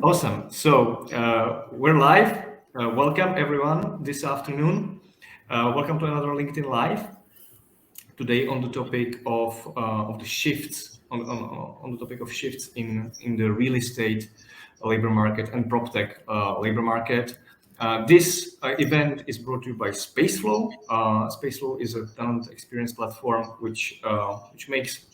Awesome. So we're live. Welcome everyone this afternoon. Welcome to another LinkedIn Live. Today on the topic of the shifts, on the topic of shifts in the real estate labor market and PropTech labor market. This event is brought to you by Spaceflow. Spaceflow is a talent experience platform which makes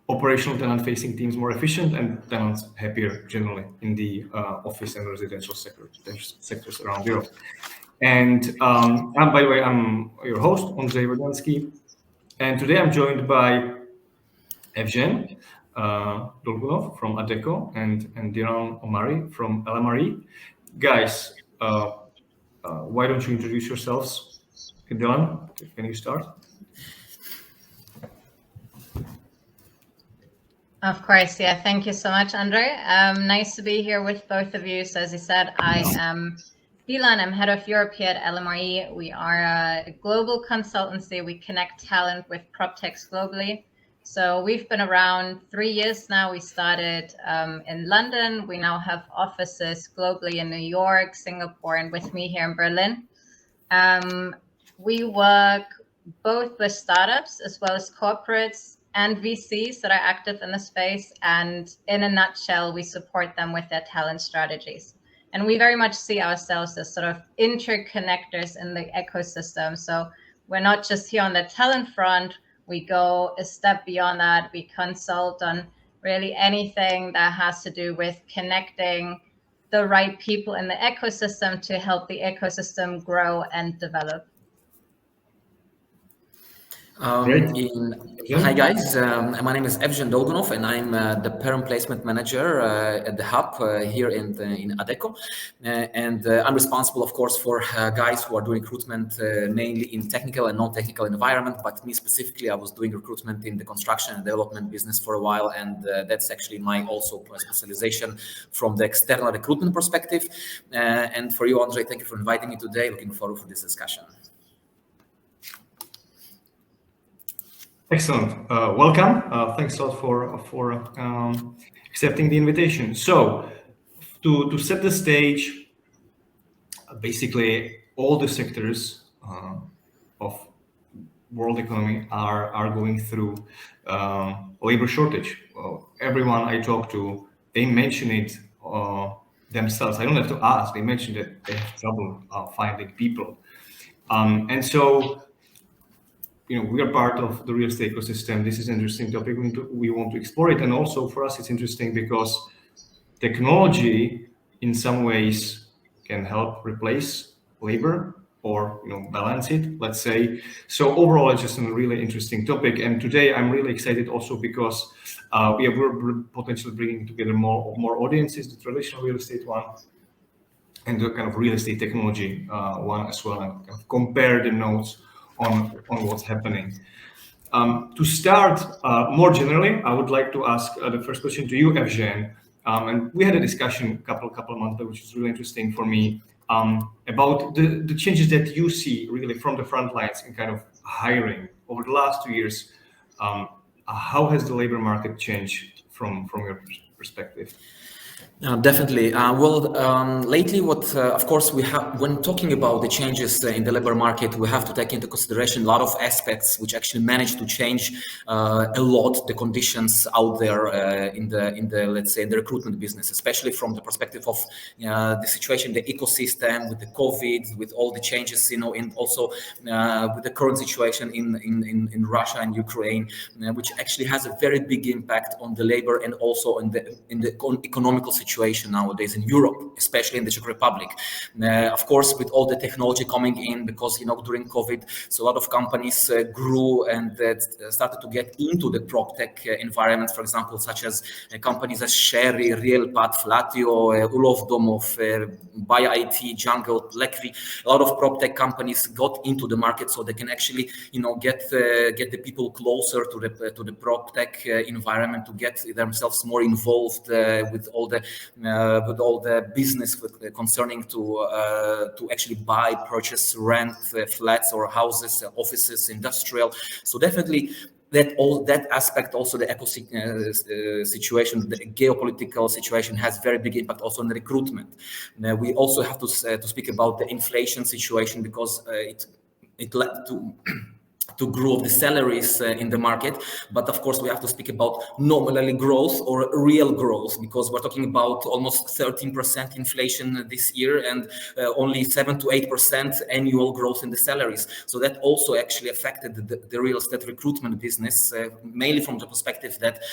operational tenant-facing teams more efficient and tenants happier generally in the office and residential sectors around Europe. And by the way, I'm your host, Ondrej Vodnansky, and today I'm joined by Evžen, Dolgunow from Adecco, and Dilan, Omari from LMRE. Guys, why don't you introduce yourselves? Dilan, can you start? Of course, yeah. Thank you so much, Ondrej. Nice to be here with both of you. So as you said, I am Dilan. I'm head of Europe here at LMRE. We are a global consultancy. We connect talent with PropTechs globally. So we've been around 3 years now. We started in London. We now have offices globally in New York, Singapore, and with me here in Berlin. We work both with startups as well as corporates and VCs that are active in the space. And in a nutshell, we support them with their talent strategies. And we very much see ourselves as sort of interconnectors in the ecosystem. So we're not just here on the talent front. We go a step beyond that. We consult on really anything that has to do with connecting the right people in the ecosystem to help the ecosystem grow and develop. Hi guys, my name is Evžen Dolgunow and I'm the Perm placement manager at the hub here in Adecco, and I'm responsible of course for guys who are doing recruitment mainly in technical and non-technical environment, but me specifically I was doing recruitment in the construction and development business for a while, and that's actually my also specialization from the external recruitment perspective. And for you, Ondrej, thank you for inviting me today. Looking forward to this discussion. Excellent. Welcome. Thanks a lot for accepting the invitation. So, to set the stage, basically all the sectors of world economy are going through labor shortage. Everyone I talk to, they mention it themselves. I don't have to ask. They mention that they have trouble finding people, and so. We are part of the real estate ecosystem. This is an interesting topic. We want to explore it. And also for us, it's interesting because technology in some ways can help replace labor or balance it, let's say. So overall, it's just a really interesting topic. And today I'm really excited also because we're potentially bringing together more audiences, the traditional real estate one and the kind of real estate technology one as well, and kind of compare the notes on what's happening. To start more generally, I would like to ask the first question to you, Evžen. And we had a discussion a couple of months ago, which is really interesting for me, about the changes that you see really from the front lines in kind of hiring over the last 2 years. How has the labor market changed from your perspective? Definitely. Lately, of course, we have, when talking about the changes in the labor market, we have to take into consideration a lot of aspects which actually managed to change a lot the conditions out there in the let's say in the recruitment business, especially from the perspective of the situation, the ecosystem with the COVID, with all the changes, and also with the current situation in Russia and Ukraine, which actually has a very big impact on the labor and also in the economical situation nowadays in Europe, especially in the Czech Republic. Of course, with all the technology coming in, because during COVID, so a lot of companies grew and started to get into the PropTech environment, for example, such as companies as Sherry, Realpad, Flatio, Ulov Domov, BuyIT, Jungle, Lekri. A lot of PropTech companies got into the market so they can actually, get the people closer to the PropTech environment, to get themselves more involved with all the business concerning to actually buy, purchase, rent flats or houses, offices, industrial. So definitely that aspect, also the situation, the geopolitical situation, has very big impact also on the recruitment. Now, we also have to speak about the inflation situation, because it led to grow of the salaries in the market. But of course, we have to speak about nominally growth or real growth, because we're talking about almost 13% inflation this year, and only 7 to 8% annual growth in the salaries. So that also actually affected the real estate recruitment business, mainly from the perspective that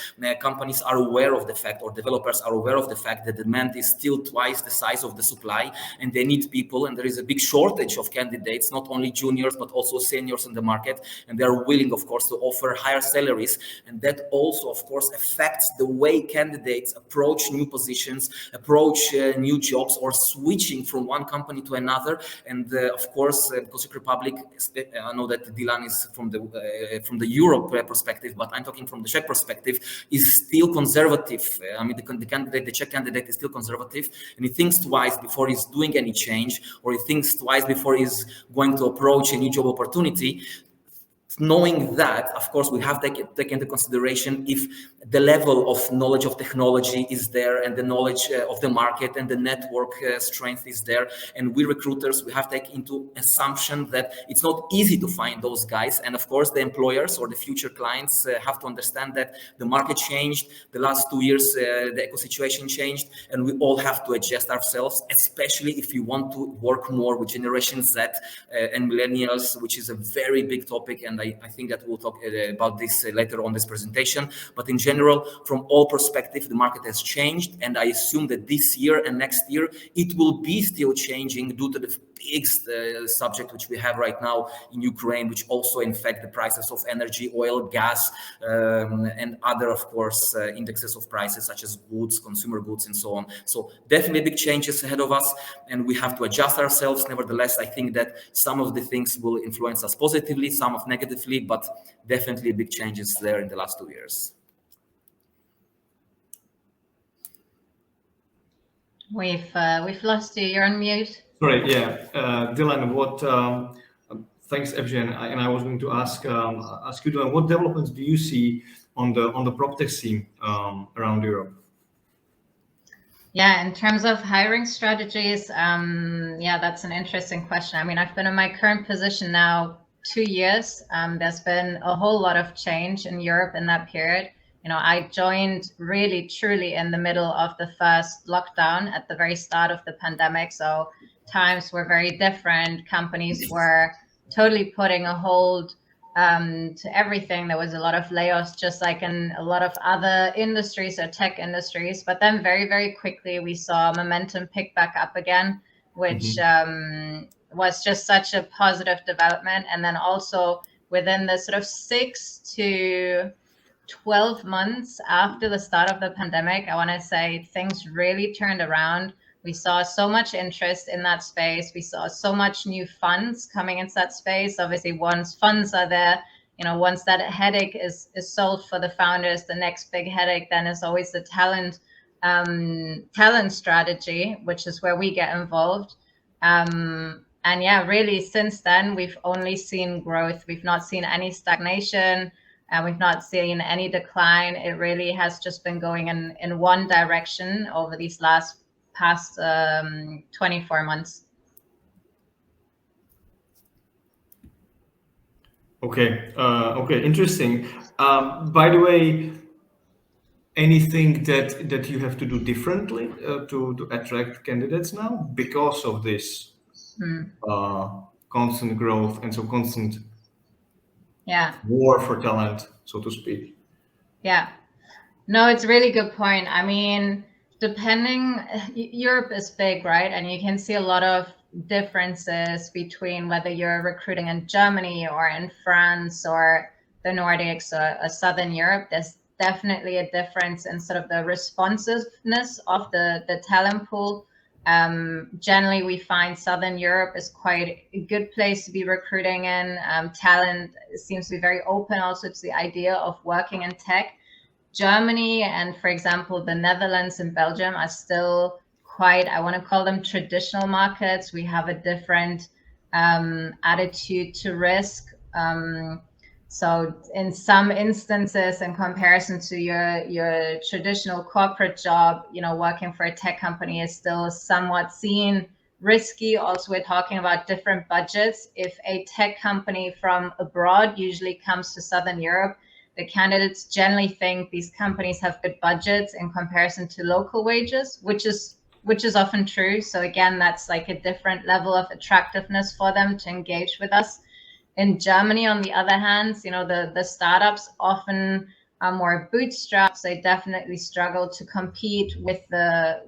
companies are aware of the fact, or developers are aware of the fact, that demand is still twice the size of the supply, and they need people, and there is a big shortage of candidates, not only juniors but also seniors in the market, and they are willing, of course, to offer higher salaries. And that also, of course, affects the way candidates approach new positions, approach new jobs, or switching from one company to another. And of course, because Czech Republic, I know that Dilan is from the Europe perspective, but I'm talking from the Czech perspective, is still conservative. I mean, the Czech candidate is still conservative, and he thinks twice before he's doing any change, or he thinks twice before he's going to approach a new job opportunity. Knowing that, of course, we have to take into consideration if the level of knowledge of technology is there, and the knowledge of the market and the network strength is there. And we recruiters, we have to take into assumption that it's not easy to find those guys. And of course, the employers or the future clients have to understand that the market changed. The last 2 years, the eco situation changed, and we all have to adjust ourselves, especially if you want to work more with Generation Z and millennials, which is a very big topic. And I think that we'll talk about this later on this presentation. But in general, from all perspectives, the market has changed, and I assume that this year and next year it will be still changing due to the big subject which we have right now in Ukraine, which also affect the prices of energy, oil, gas, and other, of course, indexes of prices such as goods, consumer goods, and so on. So definitely big changes ahead of us, and we have to adjust ourselves. Nevertheless, I think that some of the things will influence us positively, some of negatively, but definitely big changes there in the last 2 years. We've lost you. You're on mute. Sorry, yeah. Dilan, thanks, Evžen. And I was going to ask you, Dilan, what developments do you see on the PropTech scene around Europe? Yeah, in terms of hiring strategies, yeah, that's an interesting question. I mean, I've been in my current position now 2 years. There's been a whole lot of change in Europe in that period. You know, I joined really, truly in the middle of the first lockdown at the very start of the pandemic. So times were very different. Companies were totally putting a hold to everything. There was a lot of layoffs, just like in a lot of other industries or tech industries. But then very, very quickly, we saw momentum pick back up again, which was just such a positive development. And then also within the sort of 6 to 12 months after the start of the pandemic, I want to say things really turned around. We saw so much interest in that space. We saw so much new funds coming into that space. Obviously, once funds are there, you know, once that headache is solved for the founders, the next big headache then is always the talent strategy, which is where we get involved. And yeah, really, since then, we've only seen growth. We've not seen any stagnation, and we've not seen any decline. It really has just been going in one direction over these past 24 months. Okay, interesting. By the way, anything that you have to do differently to attract candidates now because of this constant growth and so constant war for talent, so to speak? Yeah, no, it's a really good point. I mean, Europe is big, right? And you can see a lot of differences between whether you're recruiting in Germany or in France or the Nordics or Southern Europe. There's definitely a difference in sort of the responsiveness of the talent pool. Generally, we find Southern Europe is quite a good place to be recruiting in. Talent seems to be very open also to the idea of working in tech. Germany and, for example, the Netherlands and Belgium are still quite, I want to call them traditional markets. We have a different attitude to risk. So in some instances, in comparison to your traditional corporate job, working for a tech company is still somewhat seen risky. Also, we're talking about different budgets. If a tech company from abroad usually comes to Southern Europe, the candidates generally think these companies have good budgets in comparison to local wages, which is often true. So again, that's like a different level of attractiveness for them to engage with us. In Germany, on the other hand, the startups often are more bootstrapped. They definitely struggle to compete with the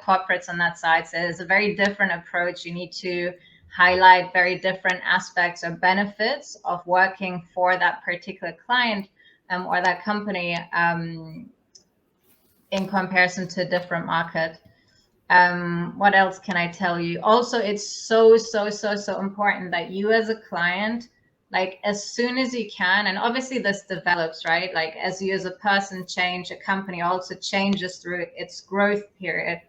corporates on that side. So there's a very different approach. You need to highlight very different aspects or benefits of working for that particular client or that company in comparison to a different market. What else can I tell you? Also, it's so important that you as a client, like as soon as you can, and obviously this develops, right? Like as you as a person change, a company also changes through its growth period.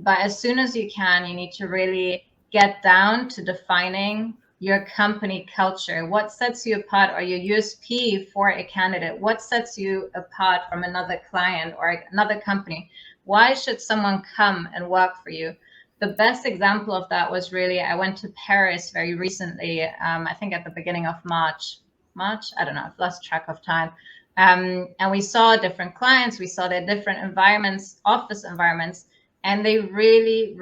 But as soon as you can, you need to really get down to defining your company culture. What sets you apart, or your USP for a candidate? What sets you apart from another client or another company? Why should someone come and work for you? The best example of that was really, I went to Paris very recently, I think at the beginning of March, I don't know, I've lost track of time. And we saw different clients, we saw their different environments, office environments, and they really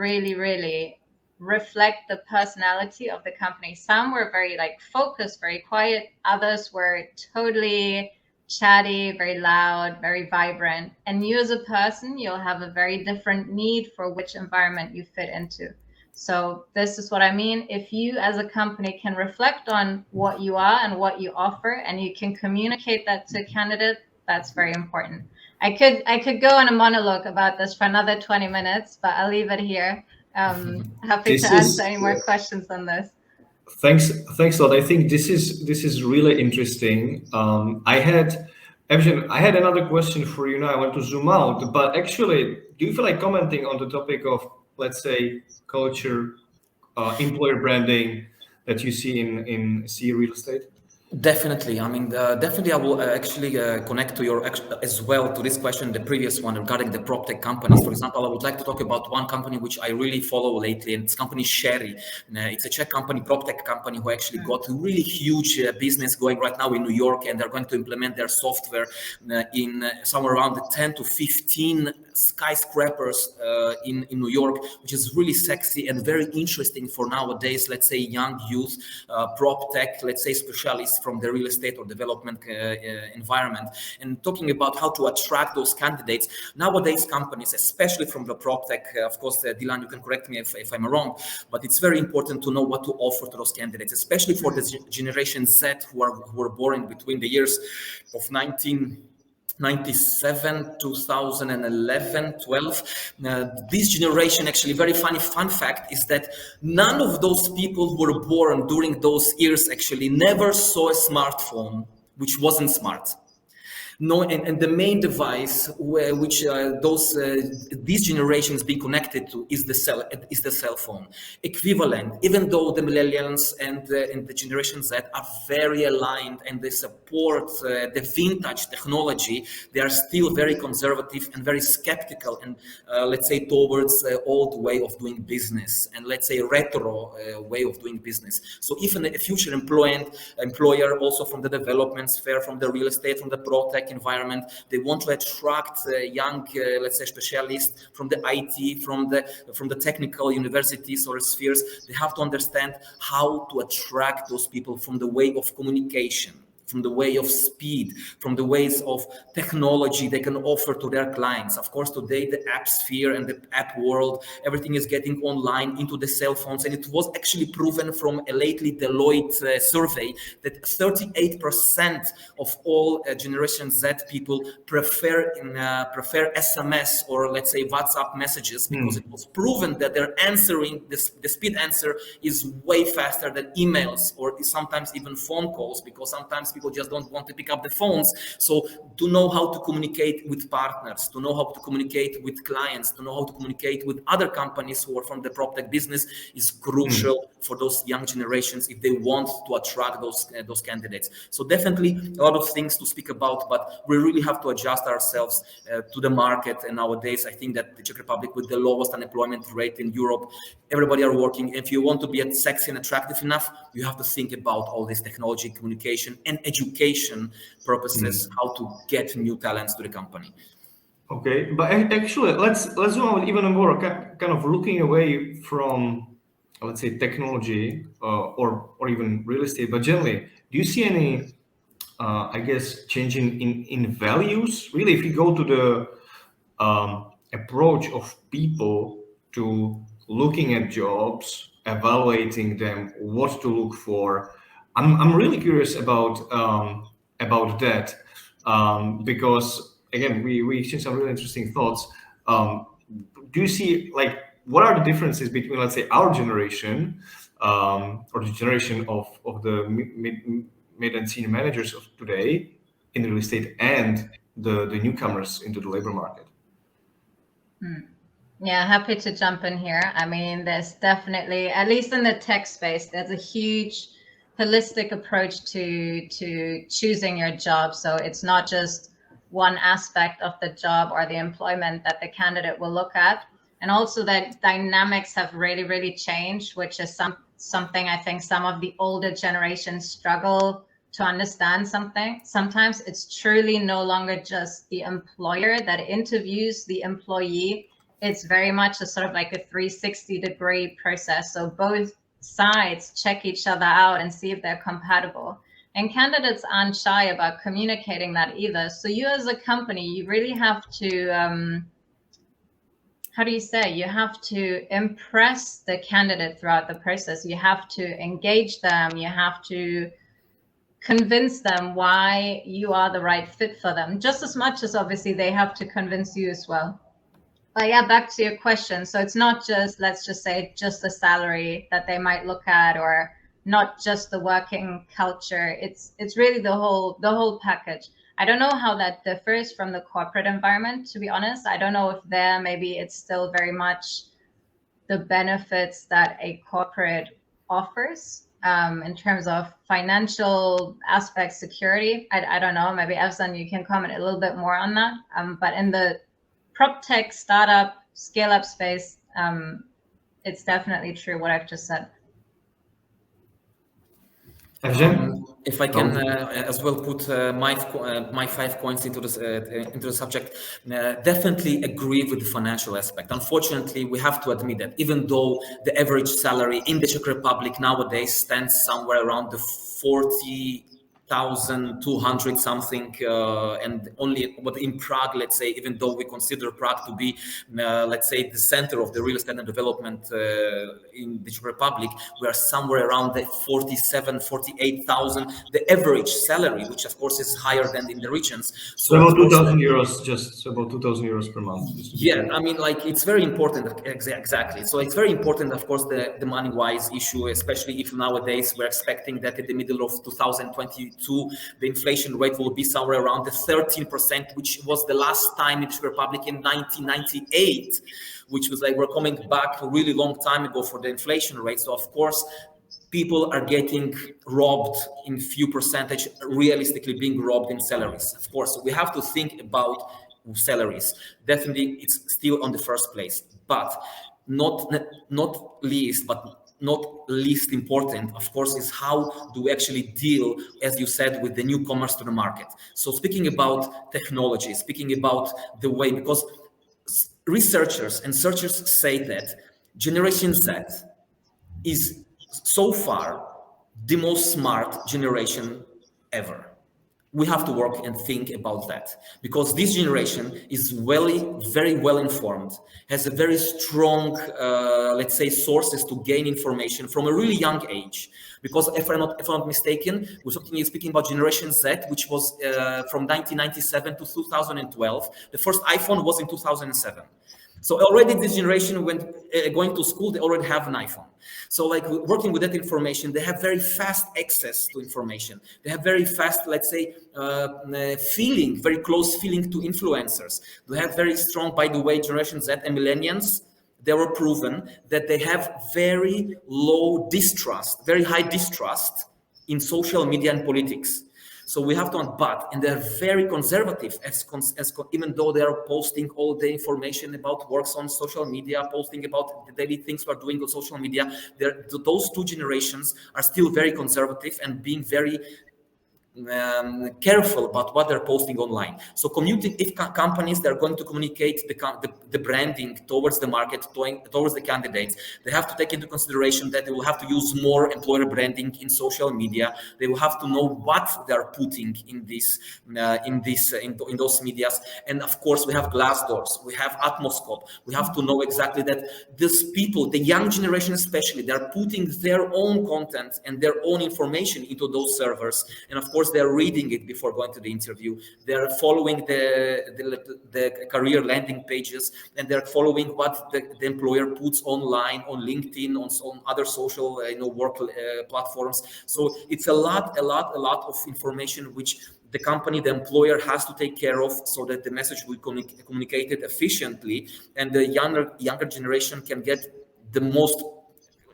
reflect the personality of the company. Some were very focused, very quiet. Others were totally chatty, very loud, very vibrant. And you as a person, you'll have a very different need for which environment you fit into. So this is what I mean. If you as a company can reflect on what you are and what you offer, and you can communicate that to a candidate, that's very important. I could go on a monologue about this for another 20 minutes, but I'll leave it here. Happy to answer any more questions on this. Thanks a lot. I think this is really interesting. Evžen, I had another question for you now. I want to zoom out, but actually, do you feel like commenting on the topic of, let's say, culture, employer branding that you see in CE real estate? Definitely. I mean, definitely I will actually connect to your as well to this question, the previous one regarding the prop tech companies. For example, I would like to talk about one company which I really follow lately, and it's company Sherry. It's a Czech company, prop tech company, who actually got a really huge business going right now in New York, and they're going to implement their software in somewhere around 10 to 15 skyscrapers in New York, which is really sexy and very interesting for nowadays, let's say, young youth, prop tech, let's say, specialists from the real estate or development environment. And talking about how to attract those candidates, nowadays companies, especially from the prop tech, of course, Dilan, you can correct me if I'm wrong, but it's very important to know what to offer to those candidates, especially for the Generation Z who are born between the years of 1997, 2011, 12. This generation, actually, very funny fun fact is that none of those people who were born during those years actually never saw a smartphone which wasn't smart. No, and the main device which these generations being connected to is the cell phone. Equivalent, even though the millennials and the Generation Z are very aligned and they support the vintage technology, they are still very conservative and very skeptical and let's say towards old way of doing business and let's say retro way of doing business. So if a future employer also from the development sphere, from the real estate, from the pro tech environment, they want to attract young, let's say, specialists from the IT, from the technical universities or spheres. They have to understand how to attract those people from the way of communication, from the way of speed, from the ways of technology they can offer to their clients. Of course, today the app sphere and the app world, everything is getting online into the cell phones. And it was actually proven from a lately Deloitte survey that 38% of all Generation Z people prefer SMS or let's say WhatsApp messages, because it was proven that they're answering, the speed answer is way faster than emails or sometimes even phone calls, because sometimes people just don't want to pick up the phones. So to know how to communicate with partners, to know how to communicate with clients, to know how to communicate with other companies who are from the prop tech business is crucial for those young generations if they want to attract those candidates. So definitely a lot of things to speak about, but we really have to adjust ourselves to the market. And nowadays, I think that the Czech Republic, with the lowest unemployment rate in Europe, everybody are working. If you want to be sexy and attractive enough, you have to think about all this technology, communication, and education purposes, how to get new talents to the company. Okay, but actually, let's zoom out even more, kind of looking away from, let's say, technology or even real estate, but generally, do you see any, I guess, changing in values? Really, if you go to the approach of people to looking at jobs, evaluating them, what to look for, I'm really curious about that because again, we exchanged some really interesting thoughts. Do you see, like, what are the differences between, let's say, our generation or the generation of the mid and senior managers of today in real estate and the newcomers into the labor market? Yeah, happy to jump in here. I mean, there's definitely, at least in the tech space, there's a huge holistic approach to choosing your job. So it's not just one aspect of the job or the employment that the candidate will look at. And also that dynamics have really, really changed, which is something I think some of the older generations struggle to understand. Sometimes it's truly no longer just the employer that interviews the employee. It's very much a sort of like a 360-degree process. So both sides check each other out and see if they're compatible. And candidates aren't shy about communicating that either. So you as a company, you really have to, how do you say, you have to impress the candidate throughout the process. You have to engage them. You have to convince them why you are the right fit for them, just as much as obviously they have to convince you as well. But yeah, back to your question. So it's not just, let's just say, just the salary that they might look at, or not just the working culture. It's really the whole package. I don't know how that differs from the corporate environment, to be honest. I don't know if there maybe it's still very much the benefits that a corporate offers in terms of financial aspects, security. I don't know. Maybe Evžen, you can comment a little bit more on that. But in the prop tech startup scale up space, it's definitely true what I've just said. If I can as well put my 5 points into the subject, definitely agree with the financial aspect. Unfortunately, we have to admit that even though the average salary in the Czech Republic nowadays stands somewhere around the 40,200 something, and only, but in Prague, let's say, even though we consider Prague to be, let's say, the center of the real estate and development in the Czech Republic, we are somewhere around the 47, 48,000, the average salary, which of course is higher than in the regions. So about 2,000 euros, just about 2,000 euros per month. Yeah, I mean, like, it's very important. Exactly. So it's very important, of course, the money-wise issue, especially if nowadays we're expecting that in the middle of 2022, the inflation rate will be somewhere around the 13%, which was the last time in the Czech Republic in 1998, which was like, we're coming back a really long time ago for the inflation rate. So of course, people are getting robbed in few percentage, realistically being robbed in salaries. Of course, we have to think about salaries. Definitely, it's still on the first place, but not least important, of course, is how do we actually deal, as you said, with the newcomers to the market. So speaking about technology, speaking about the way, because researchers and searchers say that Generation Z is so far the most smart generation ever. We have to work and think about that, because this generation is very well informed, has a very strong, let's say, sources to gain information from a really young age. Because if I'm not mistaken, we're speaking about Generation Z, which was from 1997 to 2012. The first iPhone was in 2007. So already this generation, when going to school, they already have an iPhone. So like working with that information, they have very fast access to information. They have very fast, let's say, feeling, very close feeling to influencers. They have very strong, by the way, Generation Z and millennials, they were proven that they have very low distrust, very high distrust in social media and politics. So we have to, and they're very conservative, even though they are posting all the information about works on social media, posting about the daily things we're doing on social media. Those two generations are still very conservative and being very careful about what they're posting online. So if companies, they're going to communicate the branding towards the market, towards the candidates, they have to take into consideration that they will have to use more employer branding in social media. They will have to know what they're putting in those medias. And of course, we have Glassdoors, we have Atmoscope. We have to know exactly that these people, the young generation especially, they're putting their own content and their own information into those servers. And of course, they're reading it before going to the interview. They're following the career landing pages, and they're following what the employer puts online, on LinkedIn, on other social work platforms. So it's a lot of information which the company, the employer has to take care of, so that the message will communicated efficiently, and the younger generation can get the most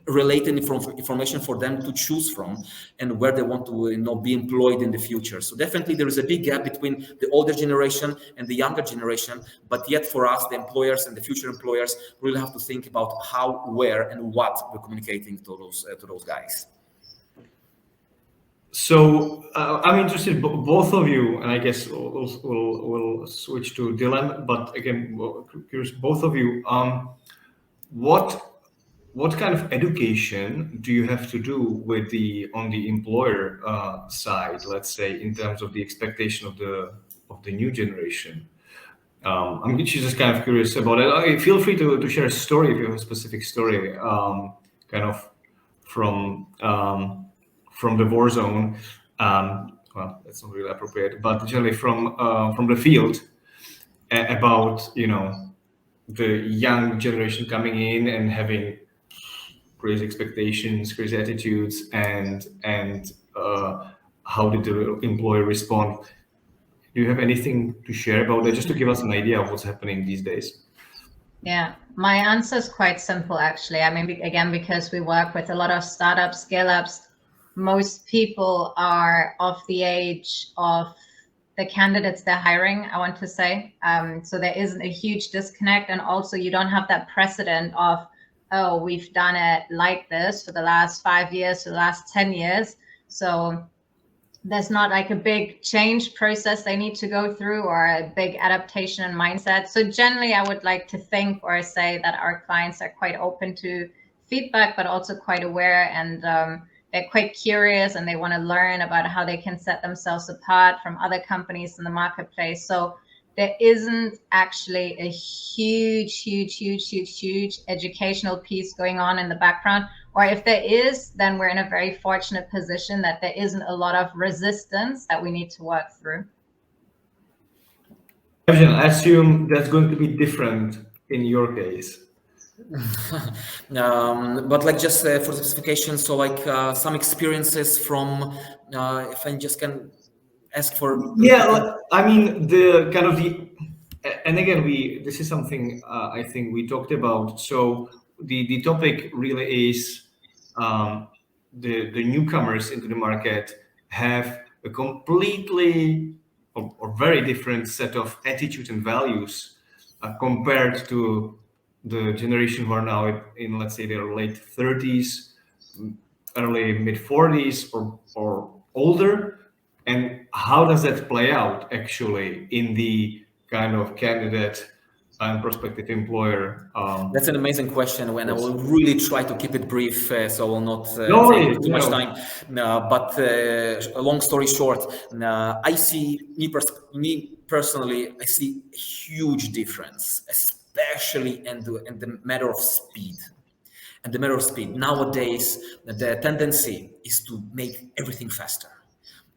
related information for them to choose from, and where they want to be employed in the future. So definitely there is a big gap between the older generation and the younger generation, but yet for us, the employers and the future employers really have to think about how, where, and what we're communicating to those guys. So I'm interested, both of you, and I guess we'll switch to Dilan, but again, curious, both of you, what kind of education do you have to do on the employer side, let's say, in terms of the expectation of the new generation? I'm just kind of curious about it. Feel free to share a story if you have a specific story, kind of from the war zone. Well, that's not really appropriate, but generally from the field, about the young generation coming in and having crazy expectations, crazy attitudes, and how did the employer respond? Do you have anything to share about that, just to give us an idea of what's happening these days? Yeah, my answer is quite simple, actually. I mean, again, because we work with a lot of startups, scale-ups, most people are of the age of the candidates they're hiring, I want to say. So there isn't a huge disconnect. And also you don't have that precedent of, oh, we've done it like this for the last 5 years, for the last 10 years. So there's not like a big change process they need to go through, or a big adaptation and mindset. So generally, I would like to think or say that our clients are quite open to feedback, but also quite aware, and they're quite curious, and they want to learn about how they can set themselves apart from other companies in the marketplace. So there isn't actually a huge educational piece going on in the background. Or if there is, then we're in a very fortunate position that there isn't a lot of resistance that we need to work through. Evžen, I assume that's going to be different in your case. But like just for the specification, so like some experiences from, if I just can ask for. Yeah, I mean, and again, this is something I think we talked about. So the topic really is the newcomers into the market have a completely or very different set of attitudes and values compared to the generation who are now in, let's say, their late 30s, early mid 40s, or older. And how does that play out actually in the kind of candidate and prospective employer? That's an amazing question, when I will really try to keep it brief, so I will not take too much time. But a long story short, I see, me personally, I see a huge difference, especially in the matter of speed. And the matter of speed, nowadays, the tendency is to make everything faster.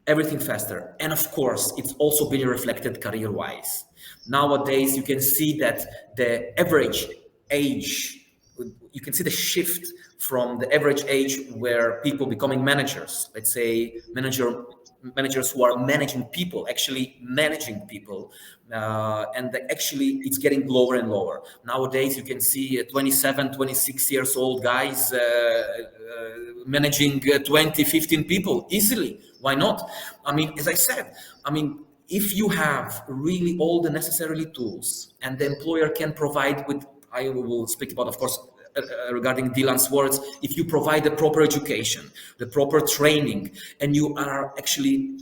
everything faster. And of course, it's also been reflected career-wise. Nowadays, you can see that the average age, you can see the shift from the average age where people becoming managers, let's say managers who are managing people, actually managing people, and actually it's getting lower and lower. Nowadays, you can see 27, 26 years old guys managing 20, 15 people easily. Why not? I mean, as I said, if you have really all the necessary tools and the employer can provide with, I will speak about, of course, regarding Dilan's words, if you provide the proper education, the proper training, and you are actually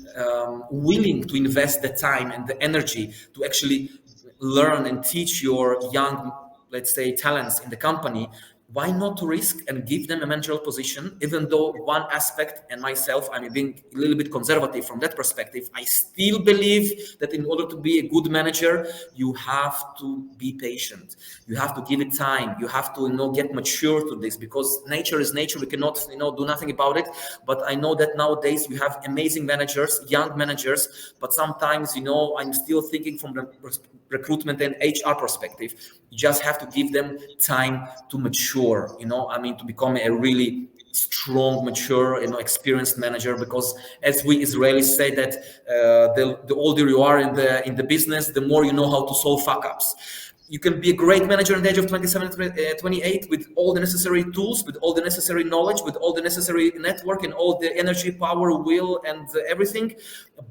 willing to invest the time and the energy to actually learn and teach your young, let's say, talents in the company, why not risk and give them a managerial position? Even though one aspect, and myself, I'm being a little bit conservative from that perspective, I still believe that in order to be a good manager, you have to be patient. You have to give it time. You have to, get mature to this, because nature is nature. We cannot, do nothing about it. But I know that nowadays you have amazing managers, young managers, but sometimes, I'm still thinking from the recruitment and HR perspective. You just have to give them time to mature, to become a really strong, mature, experienced manager. Because as we Israelis say that the older you are in the business, the more you know how to solve fuck-ups. You can be a great manager at the age of 27, 28 with all the necessary tools, with all the necessary knowledge, with all the necessary network and all the energy, power, will, and everything.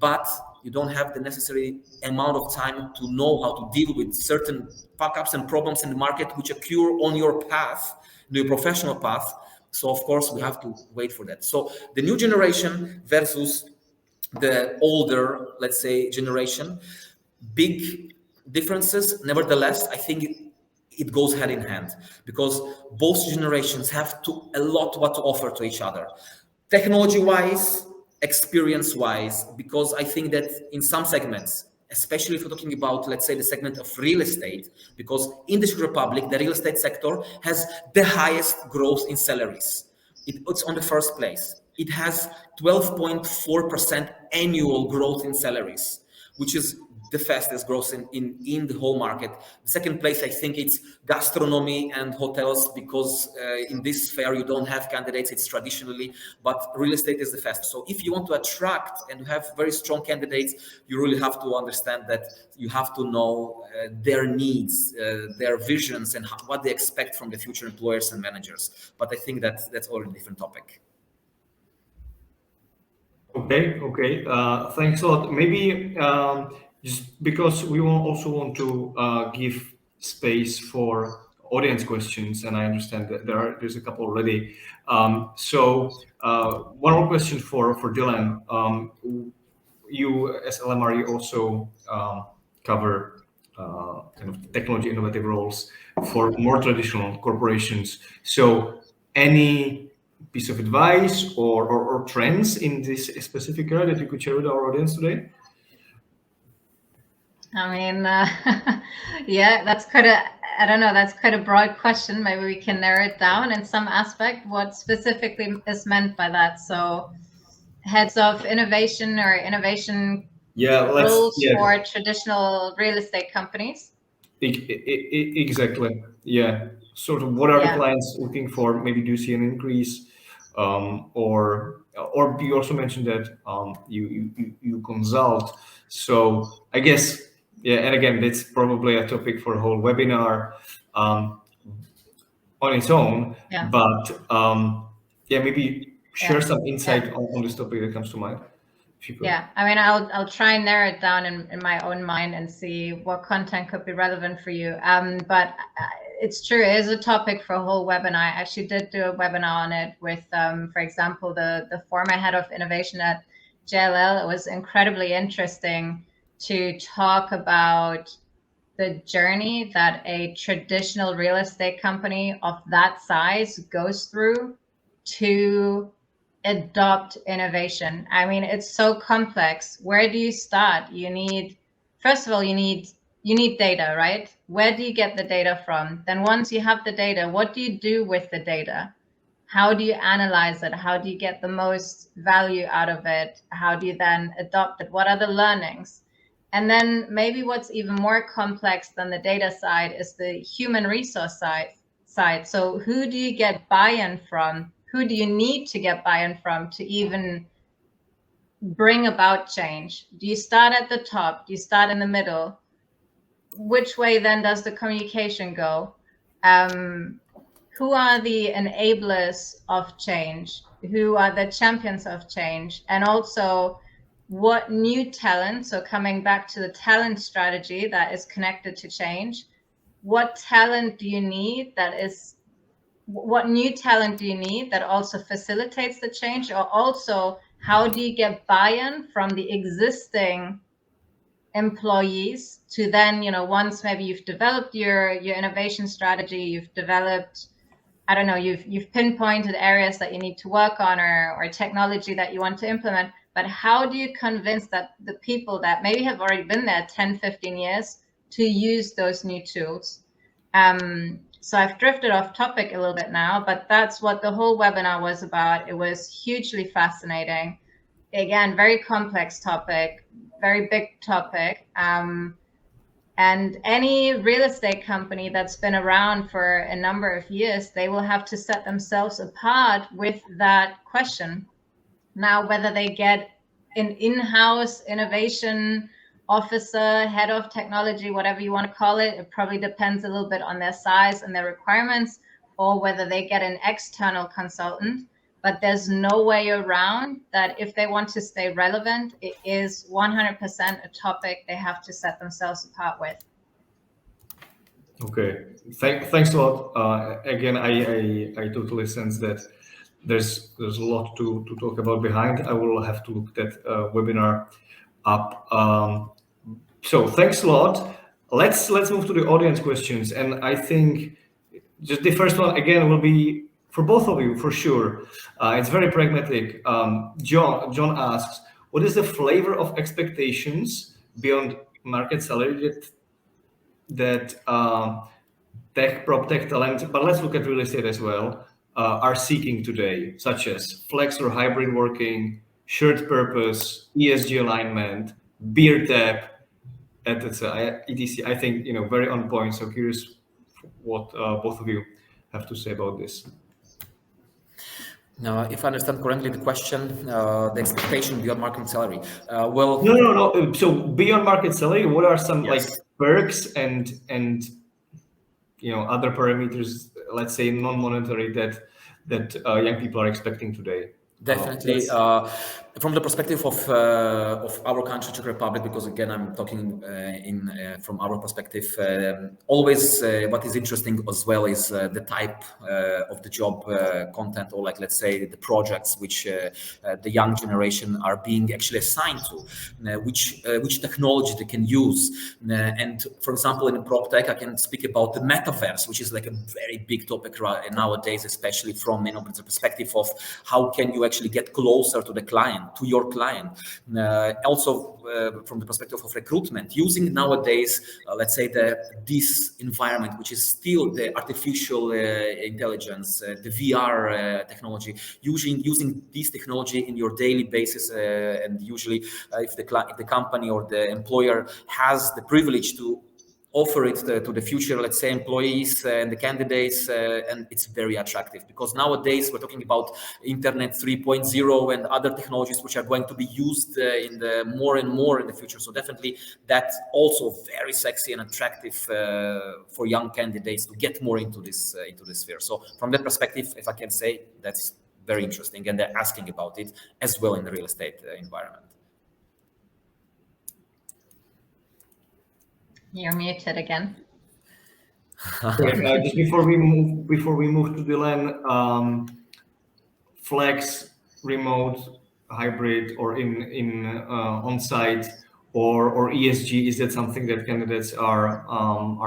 But you don't have the necessary amount of time to know how to deal with certain fuck-ups and problems in the market which occur on your path, your professional path. So of course we have to wait for that. So the new generation versus the older, let's say, generation, big differences. Nevertheless, I think it goes hand in hand, because both generations have a lot what to offer to each other, technology-wise, experience-wise, because I think that in some segments, especially if we're talking about, let's say, the segment of real estate, because in the Czech Republic, the real estate sector has the highest growth in salaries. It's on the first place. It has 12.4% annual growth in salaries, which is the fastest growth in the whole market. The second place, I think it's gastronomy and hotels, because in this sphere you don't have candidates, it's traditionally, but real estate is the fastest. So if you want to attract and have very strong candidates, you really have to understand that you have to know their needs, their visions, and what they expect from the future employers and managers. But I think that's already a different topic. Okay. Thanks a lot. Maybe just because we also want to give space for audience questions, and I understand that there's a couple already. So one more question for Dilan. You as LMRE also cover kind of technology innovative roles for more traditional corporations. So any piece of advice or trends in this specific area that you could share with our audience today? Yeah, that's quite a broad question. Maybe we can narrow it down in some aspect, what specifically is meant by that. So heads of innovation or innovation roles for traditional real estate companies. Exactly. Yeah. Sort of what are the clients looking for? Maybe do you see an increase? Or you also mentioned that you consult. So I guess, and again, that's probably a topic for a whole webinar on its own. Yeah. But maybe share some insight on this topic that comes to mind. Yeah, I'll try and narrow it down in my own mind and see what content could be relevant for you. But it's true, it is a topic for a whole webinar. I actually did do a webinar on it with, for example, the former head of innovation at JLL. It was incredibly interesting to talk about the journey that a traditional real estate company of that size goes through to adopt innovation. It's so complex. Where do you start? First of all, you need data, right? Where do you get the data from? Then once you have the data, what do you do with the data? how do you analyze it? How do you get the most value out of it? How do you then adopt it? What are the learnings? And then maybe what's even more complex than the data side is the human resource side. So who do you get buy-in from? Who do you need to get buy-in from to even bring about change? Do you start at the top? Do you start in the middle? Which way then does the communication go? Who are the enablers of change? Who are the champions of change? And also, what new talent, so coming back to the talent strategy that is connected to change, what talent do you need what new talent do you need that also facilitates the change? Or also, how do you get buy-in from the existing employees to then, once maybe you've developed your innovation strategy, you've developed, I don't know, you've pinpointed areas that you need to work on or technology that you want to implement, but how do you convince that the people that maybe have already been there 10, 15 years to use those new tools? So I've drifted off topic a little bit now, but that's what the whole webinar was about. It was hugely fascinating. Again, very complex topic, very big topic. And any real estate company that's been around for a number of years, they will have to set themselves apart with that question. Now, whether they get an in-house innovation officer, head of technology, whatever you want to call it, it probably depends a little bit on their size and their requirements, or whether they get an external consultant. But there's no way around that. If they want to stay relevant, it is 100% a topic they have to set themselves apart with. Okay, thanks a lot. Again, I totally sense that there's a lot to talk about behind. I will have to look that webinar up. So thanks a lot. Let's move to the audience questions, and I think just the first one again will be for both of you, for sure. It's very pragmatic. John asks, what is the flavor of expectations beyond market salary that tech, prop tech talent, but let's look at real estate as well, are seeking today, such as flex or hybrid working, shared purpose, ESG alignment, beer tap, etc. I think, very on point. So curious what both of you have to say about this. Now, if I understand correctly, the question, the expectation beyond market salary. Well, no. So beyond market salary, what are some yes, like perks and other parameters, let's say non-monetary, that young people are expecting today? Definitely, from the perspective of our country, Czech Republic, because again, I'm talking from our perspective. Always, what is interesting as well is the type of the job content, or like let's say the projects which the young generation are being actually assigned to, which technology they can use. And for example, in prop tech, I can speak about the metaverse, which is like a very big topic nowadays, especially from the perspective of how can you actually get closer to the client, to your client. Also from the perspective of recruitment, using nowadays, let's say this environment, which is still the artificial intelligence, the VR technology, using this technology in your daily basis, and usually if the company or the employer has the privilege to offer it to the future, let's say, employees and the candidates, and it's very attractive, because nowadays we're talking about Internet 3.0 and other technologies which are going to be used in the more and more in the future. So definitely that's also very sexy and attractive for young candidates to get more into this sphere. So from that perspective, if I can say, that's very interesting, and they're asking about it as well in the real estate environment. You're muted again. Just before we move to Dilan, flex, remote, hybrid, or in on-site, or ESG, is that something that candidates are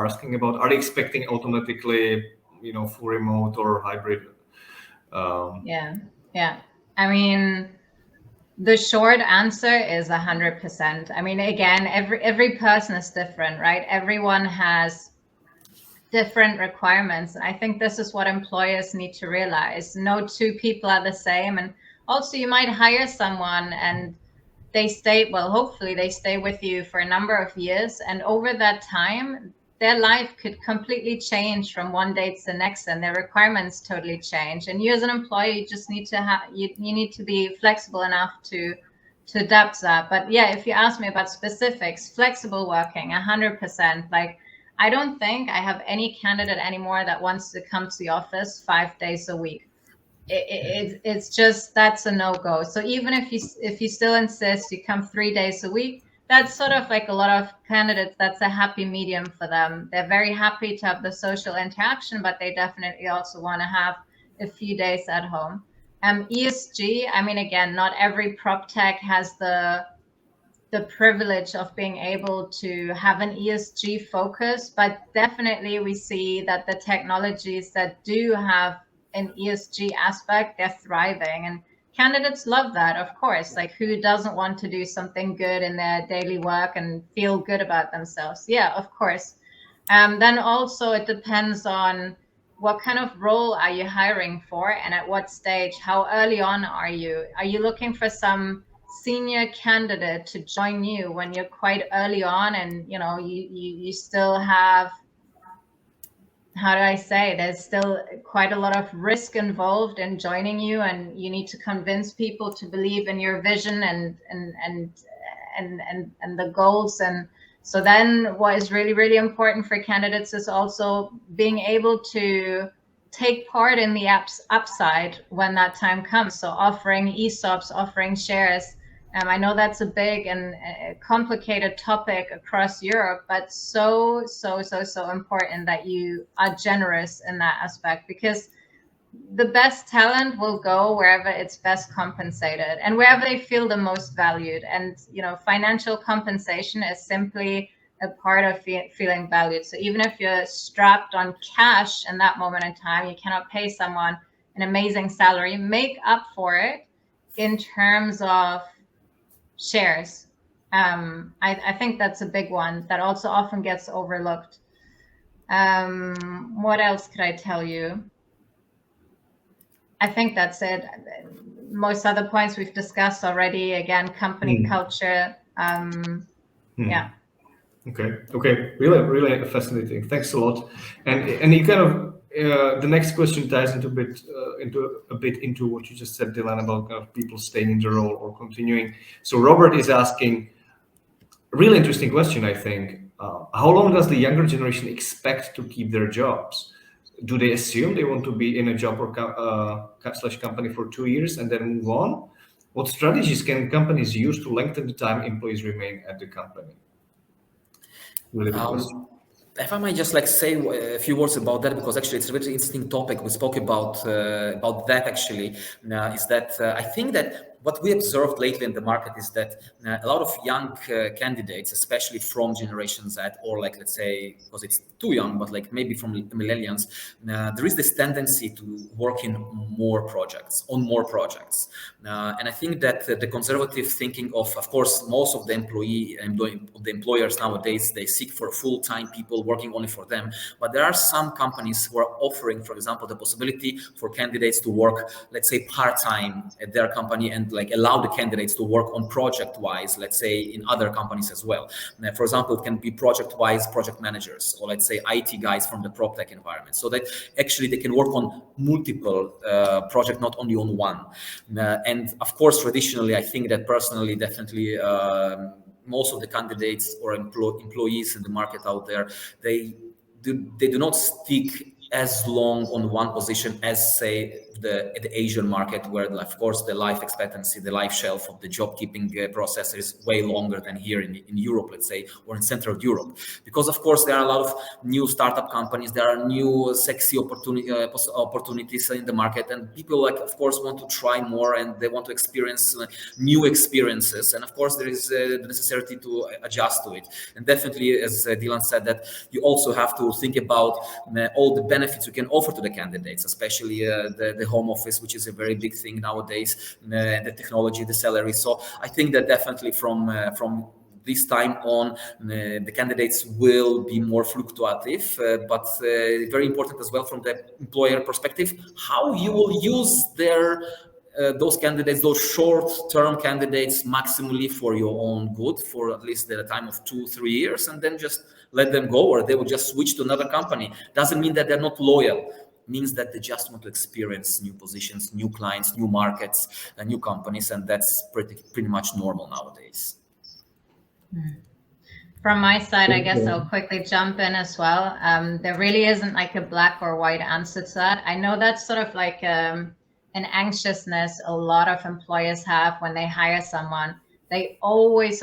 asking about? Are they expecting automatically, full remote or hybrid? Yeah. I mean, the short answer is 100%. I mean, again, every person is different, right? Everyone has different requirements. And I think this is what employers need to realize. No two people are the same. And also you might hire someone and they stay, well, hopefully they stay with you for a number of years. And over that time, their life could completely change from one day to the next, and their requirements totally change. And you as an employee, you just need to have, you need to be flexible enough to adapt that. But yeah, if you ask me about specifics, flexible working, 100%. Like, I don't think I have any candidate anymore that wants to come to the office 5 days a week. It's just, that's a no-go. So even if you still insist you come 3 days a week, that's sort of like a lot of candidates, that's a happy medium for them. They're very happy to have the social interaction, but they definitely also want to have a few days at home. ESG, I mean, again, not every prop tech has the privilege of being able to have an ESG focus, but definitely we see that the technologies that do have an ESG aspect, they're thriving, and candidates love that, of course. Like, who doesn't want to do something good in their daily work and feel good about themselves? Yeah, of course. Then also it depends on what kind of role are you hiring for and at what stage. How early on are you? Are you looking for some senior candidate to join you when you're quite early on, and you still have, how do I say, there's still quite a lot of risk involved in joining you, and you need to convince people to believe in your vision and the goals. And so then what is really, really important for candidates is also being able to take part in the upside when that time comes. So offering ESOPs, offering shares. I know that's a big and complicated topic across Europe, but so important that you are generous in that aspect, because the best talent will go wherever it's best compensated and wherever they feel the most valued. And, financial compensation is simply a part of feeling valued. So even if you're strapped on cash in that moment in time, you cannot pay someone an amazing salary, make up for it in terms of shares. I think that's a big one that also often gets overlooked. What else could I tell you? I think that's it. Most other points we've discussed already. Again, company culture. Yeah. Okay. Really fascinating. Thanks a lot. And you kind of the next question ties into a bit into what you just said, Dilan, about kind of people staying in the role or continuing. So Robert is asking a really interesting question, I think. How long does the younger generation expect to keep their jobs? Do they assume they want to be in a job or slash company for 2 years and then move on? What strategies can companies use to lengthen the time employees remain at the company? Really good question. If I might just say a few words about that, because actually it's a very interesting topic. We spoke about that actually. Is that I think that what we observed lately in the market is that a lot of young candidates, especially from Generation Z, or let's say, because it's too young, but maybe from millennials, there is this tendency to work on more projects. And I think that the conservative thinking of course, most of the employers nowadays, they seek for full-time people working only for them. But there are some companies who are offering, for example, the possibility for candidates to work, let's say, part-time at their company, and allow the candidates to work on project-wise, let's say, in other companies as well. For example, it can be project-wise project managers, or let's say IT guys from the prop tech environment, so that actually they can work on multiple projects, not only on one. And of course, traditionally, I think that personally, definitely, most of the candidates or employees in the market out there, they do not stick as long on one position as, say, the Asian market, where of course the life expectancy, the life shelf of the job keeping process is way longer than here in Europe, let's say, or in Central Europe. Because of course there are a lot of new startup companies, there are new sexy opportunities in the market, and people of course want to try more, and they want to experience new experiences, and of course there is the necessity to adjust to it. And definitely, as Dilan said, that you also have to think about all the benefits you can offer to the candidates, especially the home office, which is a very big thing nowadays, the technology, the salary. So I think that definitely from this time on, the candidates will be more fluctuative, but very important as well from the employer perspective, how you will use those candidates, those short-term candidates, maximally for your own good for at least the time of 2-3 years, and then just let them go, or they will just switch to another company. Doesn't mean that they're not loyal. Means that they just want to experience new positions, new clients, new markets, and new companies, and that's pretty much normal nowadays. From my side, I guess I'll quickly jump in as well. There really isn't like a black or white answer to that. I know that's sort of like an anxiousness a lot of employers have when they hire someone. They always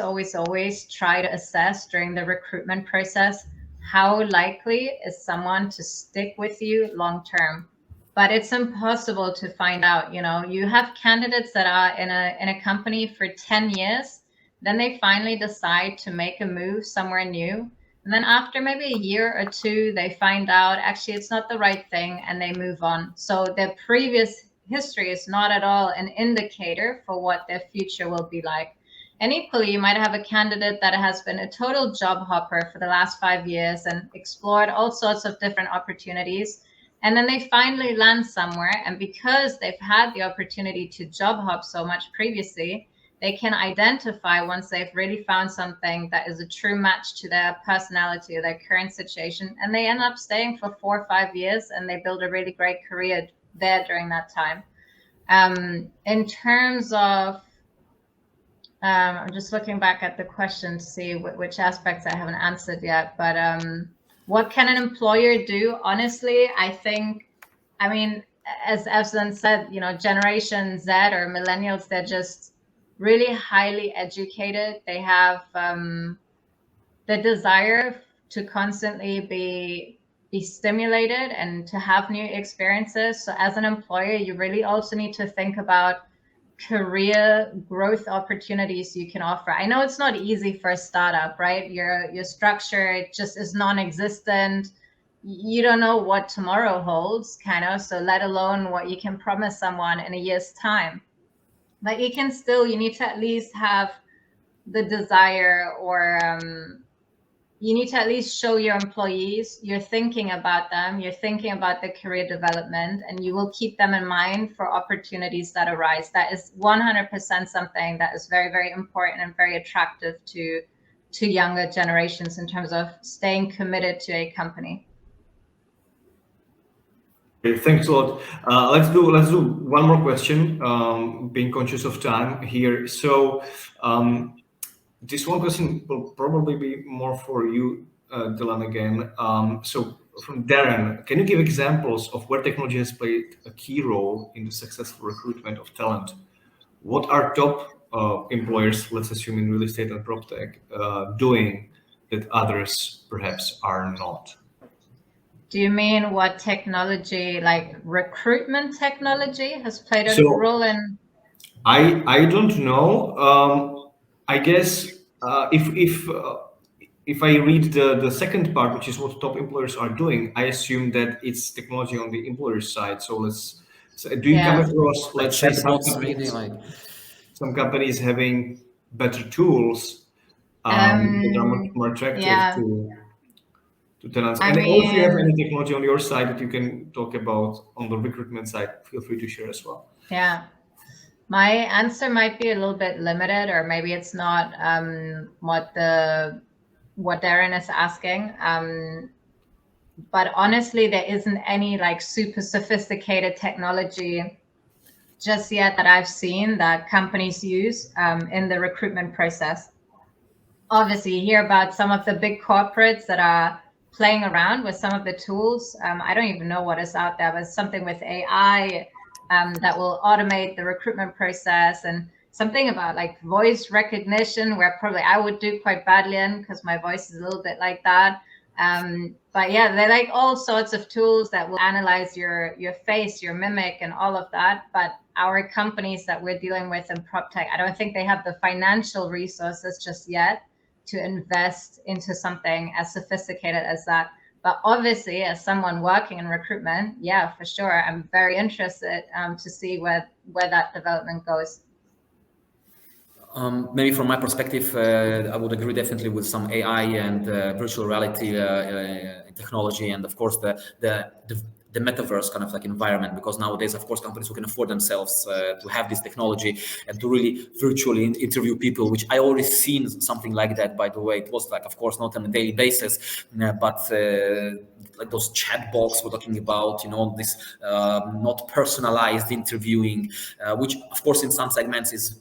try to assess during the recruitment process, how likely is someone to stick with you long term? But it's impossible to find out. You have candidates that are in a company for 10 years, then they finally decide to make a move somewhere new. And then after maybe a year or two, they find out actually it's not the right thing and they move on. So their previous history is not at all an indicator for what their future will be like. And equally, you might have a candidate that has been a total job hopper for the last 5 years and explored all sorts of different opportunities. And then they finally land somewhere. And because they've had the opportunity to job hop so much previously, they can identify once they've really found something that is a true match to their personality or their current situation. And they end up staying for 4 or 5 years and they build a really great career there during that time. In terms of, I'm just looking back at the question to see which aspects I haven't answered yet, but what can an employer do? Honestly, I mean, as Evžen said, Generation Z or millennials, they're just really highly educated. They have the desire to constantly be stimulated and to have new experiences. So as an employer, you really also need to think about career growth opportunities you can offer. I know it's not easy for a startup, right? Your structure just is non-existent. You don't know what tomorrow holds, kind of, so let alone what you can promise someone in a year's time. But you need to at least have the desire, or you need to at least show your employees you're thinking about them, you're thinking about the career development, and you will keep them in mind for opportunities that arise. That is 100% something that is very, very important and very attractive to younger generations in terms of staying committed to a company. Okay, thanks a lot. Let's do one more question, being conscious of time here. So this one question will probably be more for you, Dilan, again. So from Darren, can you give examples of where technology has played a key role in the successful recruitment of talent? What are top employers, let's assume in real estate and prop tech, doing that others perhaps are not? Do you mean what technology, like recruitment technology, has played a role in? I don't know. I guess if I read the second part, which is what top employers are doing, I assume that it's technology on the employer side. So do you come across, let's say, some companies having better tools that are more attractive to talents? And if you have any technology on your side that you can talk about on the recruitment side, feel free to share as well. Yeah. My answer might be a little bit limited, or maybe it's not what Darren is asking. But honestly, there isn't any like super sophisticated technology just yet that I've seen that companies use in the recruitment process. Obviously, you hear about some of the big corporates that are playing around with some of the tools. I don't even know what is out there, but something with AI that will automate the recruitment process, and something about like voice recognition, where probably I would do quite badly in because my voice is a little bit like that. But yeah, they're like all sorts of tools that will analyze your face, your mimic, and all of that. But our companies that we're dealing with in prop tech, I don't think they have the financial resources just yet to invest into something as sophisticated as that. But obviously, as someone working in recruitment, yeah, for sure, I'm very interested to see where that development goes. Maybe from my perspective, I would agree definitely with some AI and virtual reality technology, and of course the metaverse kind of like environment, because nowadays, of course, companies who can afford themselves to have this technology and to really virtually interview people, which I already seen something like that, by the way. It was like, of course, not on a daily basis, but like those chat box we're talking about, this not personalized interviewing, which of course in some segments is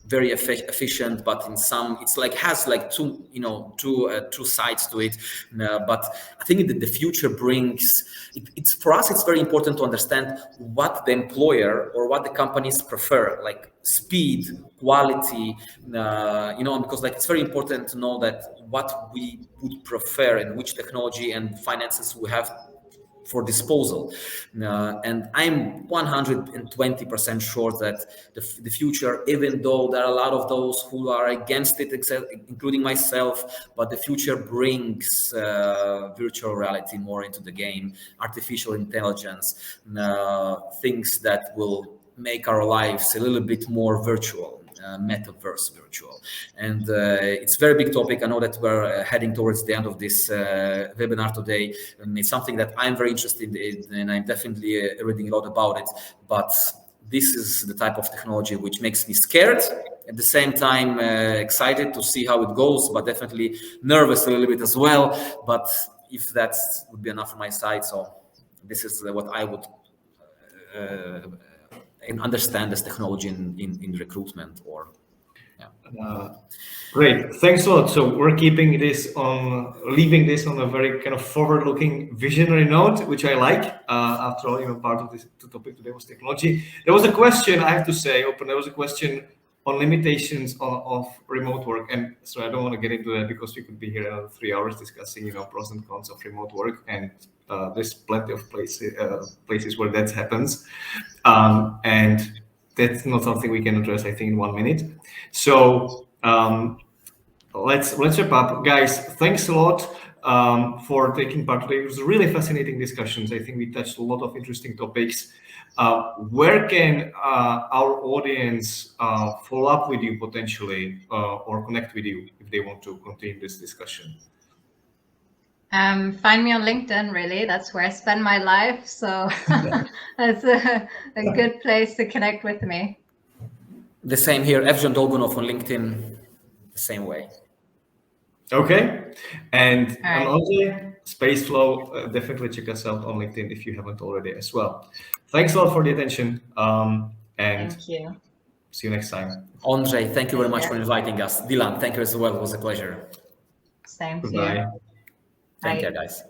very efficient, but in some it's like has like two sides to it. But I think that the future brings it's for us, it's very important to understand what the employer or what the companies prefer, like speed, quality, because like it's very important to know that what we would prefer and which technology and finances we have for disposal. And I'm 120% sure that the future, even though there are a lot of those who are against it, including myself, but the future brings virtual reality more into the game, artificial intelligence, things that will make our lives a little bit more virtual. Metaverse virtual, and it's a very big topic. I know that we're heading towards the end of this webinar today, and it's something that I'm very interested in, and I'm definitely reading a lot about it. But this is the type of technology which makes me scared, at the same time excited to see how it goes, but definitely nervous a little bit as well. But if that would be enough on my side, so this is what I would and understand this technology in recruitment or great, thanks a lot. So we're leaving this on a very kind of forward-looking, visionary note, which I like. After all, part of this topic today was technology. There was a question, I have to say, there was a question on limitations of remote work, and so I don't want to get into that because we could be here another 3 hours discussing, pros and cons of remote work, and there's plenty of places where that happens, and that's not something we can address, I think, in 1 minute. So let's wrap up, guys. Thanks a lot for taking part today. It was really fascinating discussions. I think we touched a lot of interesting topics. Where can our audience follow up with you potentially, or connect with you if they want to continue this discussion? Find me on LinkedIn, really. That's where I spend my life. So that's a good place to connect with me. The same here, Evžen Dolgunow on LinkedIn, the same way. Okay. And right. on Ondrej, Spaceflow, definitely check us out on LinkedIn if you haven't already as well. Thanks a lot for the attention. And thank you. See you next time. Ondrej, thank you very much for inviting us. Dilan, thank you as well. It was a pleasure. Same to Goodbye. you. Take care, guys.